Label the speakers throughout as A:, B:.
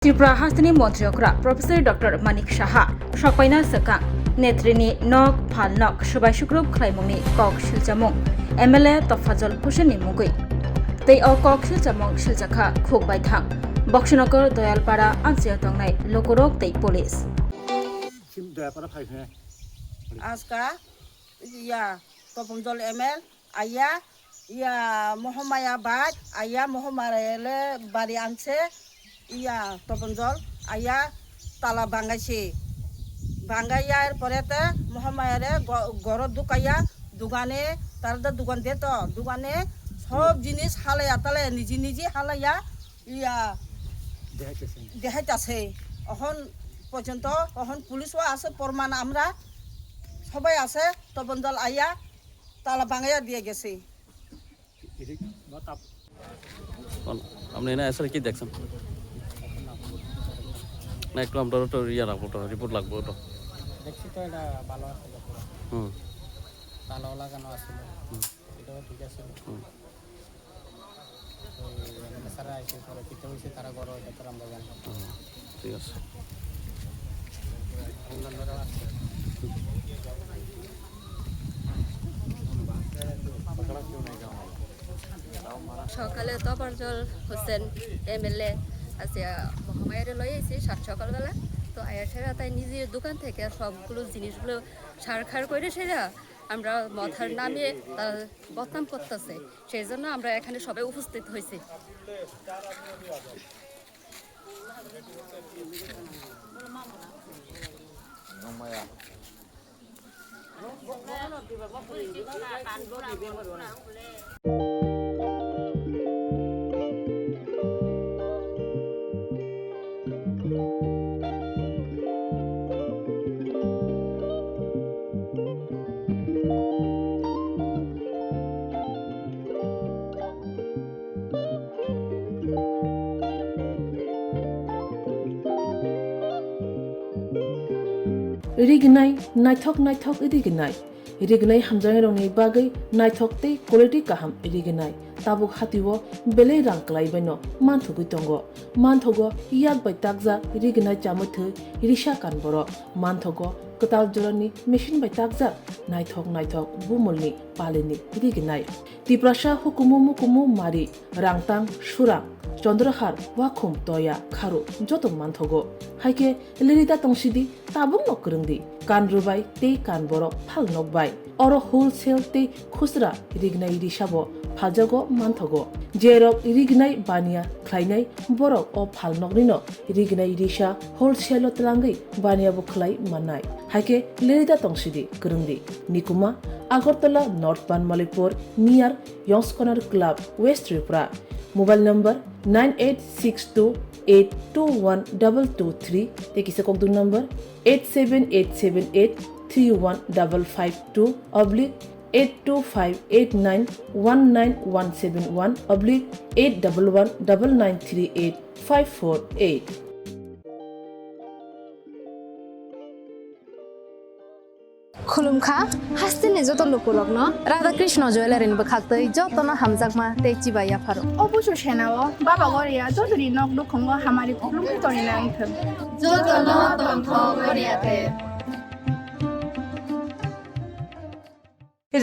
A: ত্রিপুরা হাসিনী মন্ত্রীরা professor doctor Manik Saha সকয়না সকা নেত্রীনি knock ফালনক সবাই সুগ্রুপ খাইমুংনি cock শিলচামুং MLA Tafajjal Hossainni mugui tei o kok silchamung Silchakha khukbai thang Bokshinagar Doyalpara Ansia tongnai lokorok tei police
B: Aska ya Tafajjal ML aya ya Mohamaya Bad aya Mohamayele bari anse iya Tafajjal aya tala bangaisi bangayar porete Mohamayere goro dukaya dugane Tarda দোকান দে তো দোকানে সব জিনিস হালাইয়া তালে নিজে নিজে হালাইয়া ইয়া দেখাইতেছে এখন পর্যন্ত এখন পুলিশও আছে প্রমাণ আমরা সবাই আছে তপনজল আইয়া তালা ভাঙাইয়া দিয়ে গেছে
C: আপনি না আসলে কি দেখছেন না একটু আমরা তো ইয়া রাখবো তো রিপোর্ট লাগবো তো
D: দেখছি তো এটা ভালো আছে তালা লাগানো আছে এটাও ঠিক আছে সারা এসে পরে কিতে হয়েছে তারা বড় এটা তো আমরা জানি
C: ঠিক আছে
E: সকালে তফাজ্জল হোসেন MLA আসিয়া মহামায়ের লয়ে এসে সকালবেলা তো আয়ার সেরা তাই নিজের দোকান থেকে সবগুলো জিনিসগুলো সারখার করে সেরা আমরা মথার নামে বদনাম করতেছে সেই জন্য আমরা এখানে সবাই উপস্থিত হয়েছি
F: Rignai naithok rignai hamjangai rongni bagai naithok tei quality kaham rignai tabuk hatiwo belai rang klaibaino manthugui tongo manthogo yak bai takja rignai chamuthu risha kanboro manthogo katal jorani machine bai takja naithok bumulni palini rignai tiprasha hukumu mari rangtang surang Chandrahar wakhum toya kharu joto manthogo haike lerida tongsidi tabung nokrungdi kanrubai te kanboro Phalnok bai oro wholesale te khusra rignai risabo phajago manthogo jerok rignai bania khlainai borok o Phalnok nino rignai risa wholesale tlangai bania bo khlai manai haike lerida tongsidi krungdi nikuma Agartala North Banmalipur near Yongs Corner Club West Tripura Mobile number 9862821223 tekisa kokdung number 87878315552 /82589191171 /8119938
G: खुलुमखा हास्तिनि जत लोकलग्न राधाकृष्ण ज्वेलारिनि बखाक्तै जतन हामजाकमा तेचिबा याफारो
H: অবশ্য সেনাও বাবা Garia যতরি knock দুখঙ্গ হামারি খুলুম তরি না আইথম
G: जतन तन्थ गरियाते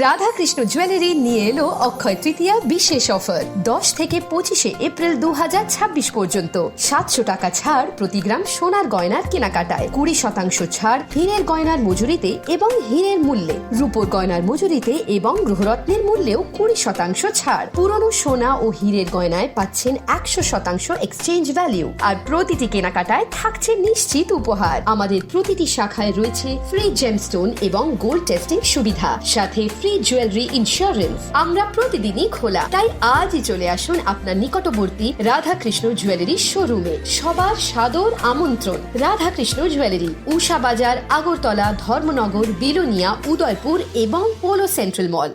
I: Radhakrishna jewellery নিয়ে এলো অক্ষয় তৃতীয়া বিশেষ অফার 10 থেকে 25 এপ্রিল 2026 পর্যন্ত 700 টাকা ছাড় প্রতি গ্রাম সোনার গয়নার কেনাকাটায় 20% ছাড় হীরের গয়নার মজুরিতে এবং হীরের মূল্যে রূপোর গয়নার মজুরিতে এবং গ্রহরত্নের মূল্যেও 20% ছাড় পুরনো সোনা ও হীরের গয়নায় পাচ্ছেন 100% এক্সচেঞ্জ ভ্যালু আর প্রতিটি কেনাকাটায় থাকছে নিশ্চিত উপহার আমাদের প্রতিটি শাখায় রয়েছে ফ্রি জেমস্টোন এবং গোল্ড টেস্টিং সুবিধা সাথে ফ্রি জুয়েলারি ইন্স্যুরেন্স আমরা প্রতিদিনই খোলা তাই আজই চলে আসুন আপনার নিকটবর্তী রাধাকৃষ্ণ জুয়েলারি শোরুমে সবার সাদর আমন্ত্রণ রাধাকৃষ্ণ জুয়েলারি উষা বাজার আগরতলা ধর্মনগর বিলোনিয়া উদয়পুর এবং পোলো সেন্ট্রাল মল